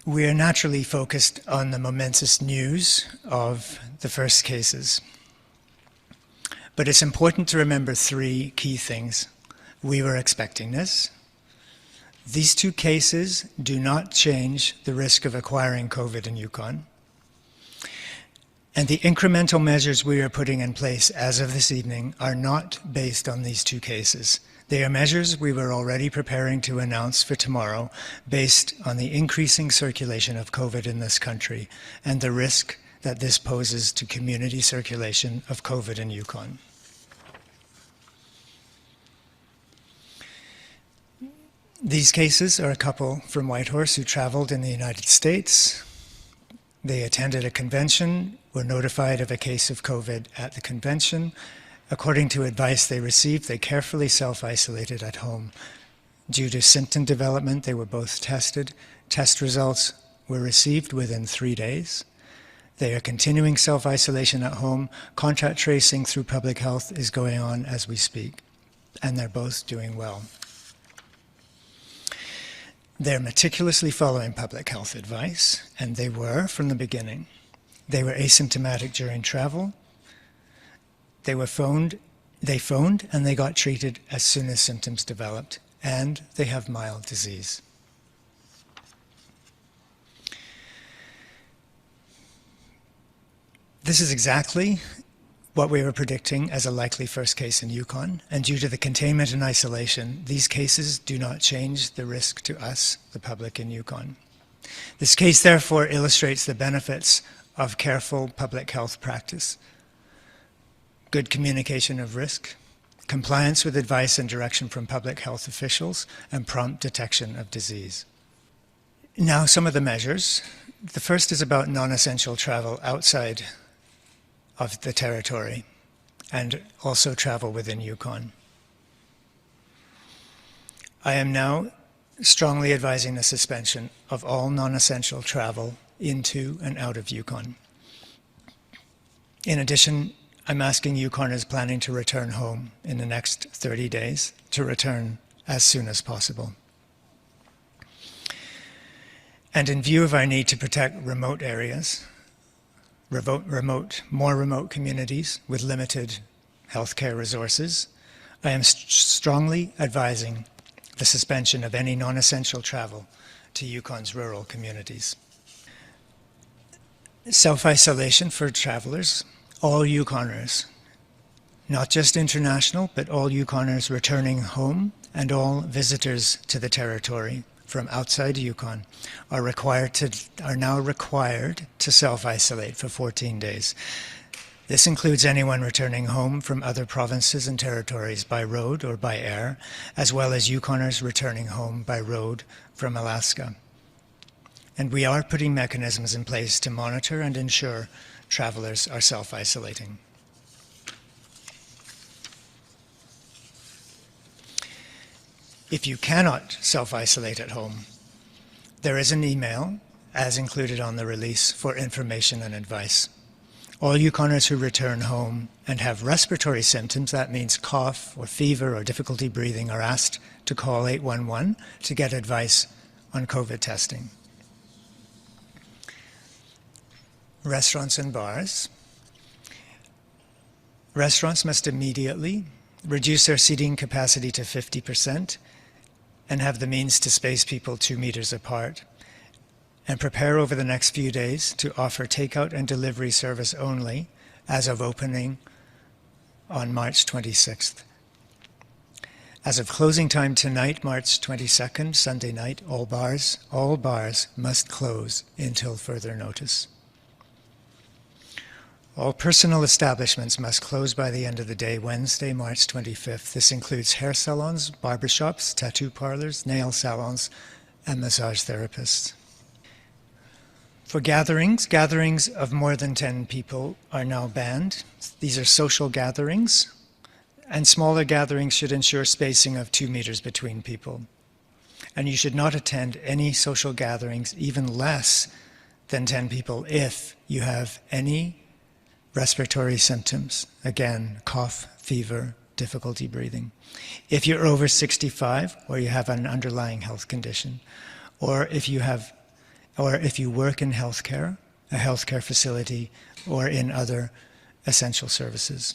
We are naturally focused on the momentous news of the first cases. But it's important to remember three key things. We were expecting this. These two cases do not change the risk of acquiring COVID in Yukon. And the incremental measures we are putting in place as of this evening are not based on these two cases. They are measures we were already preparing to announce for tomorrow based on the increasing circulation of COVID in this country and the risk that this poses to community circulation of COVID in Yukon. These cases are a couple from Whitehorse who traveled in the United States. They attended a convention, were notified of a case of COVID at the convention. According to advice they received, they carefully self-isolated at home. Due to symptom development, they were both tested. Test results were received within 3 days. They are continuing self-isolation at home. Contact tracing through public health is going on as we speak, and they're both doing well. They're meticulously following public health advice, and they were from the beginning. They were asymptomatic during travel. They phoned and they got treated as soon as symptoms developed, and they have mild disease. This is exactly what we were predicting as a likely first case in Yukon, and due to the containment and isolation, these cases do not change the risk to us, the public in Yukon. This case therefore illustrates the benefits of careful public health practice, good communication of risk, compliance with advice and direction from public health officials, and prompt detection of disease. Now, some of the measures. The first is about non-essential travel outside of the territory and also travel within Yukon. I am now strongly advising the suspension of all non-essential travel into and out of Yukon. In addition, I'm asking Yukoners planning to return home in the next 30 days to return as soon as possible. And in view of our need to protect remote areas, more remote communities with limited healthcare resources, I am strongly advising the suspension of any non-essential travel to Yukon's rural communities. Self-isolation for travelers, all Yukoners, not just international, but all Yukoners returning home and all visitors to the territory from outside Yukon are now required to self-isolate for 14 days. This includes anyone returning home from other provinces and territories by road or by air, as well as Yukoners returning home by road from Alaska. And we are putting mechanisms in place to monitor and ensure travelers are self-isolating. If you cannot self-isolate at home, there is an email, as included on the release, for information and advice. All Yukoners who return home and have respiratory symptoms, that means cough or fever or difficulty breathing, are asked to call 811 to get advice on COVID testing. Restaurants and bars. Restaurants must immediately reduce their seating capacity to 50% and have the means to space people 2 meters apart, and prepare over the next few days to offer takeout and delivery service only as of opening on March 26th. As of closing time tonight, March 22nd, Sunday night, all bars must close until further notice. All personal establishments must close by the end of the day, Wednesday, March 25th. This includes hair salons, barbershops, tattoo parlors, nail salons, and massage therapists. For gatherings of more than 10 people are now banned. These are social gatherings, and smaller gatherings should ensure spacing of 2 meters between people. And you should not attend any social gatherings, even less than 10 people, if you have any respiratory symptoms, again, cough, fever, difficulty breathing. If you're over 65 or you have an underlying health condition, or if you have or if you work in healthcare, a healthcare facility, or in other essential services.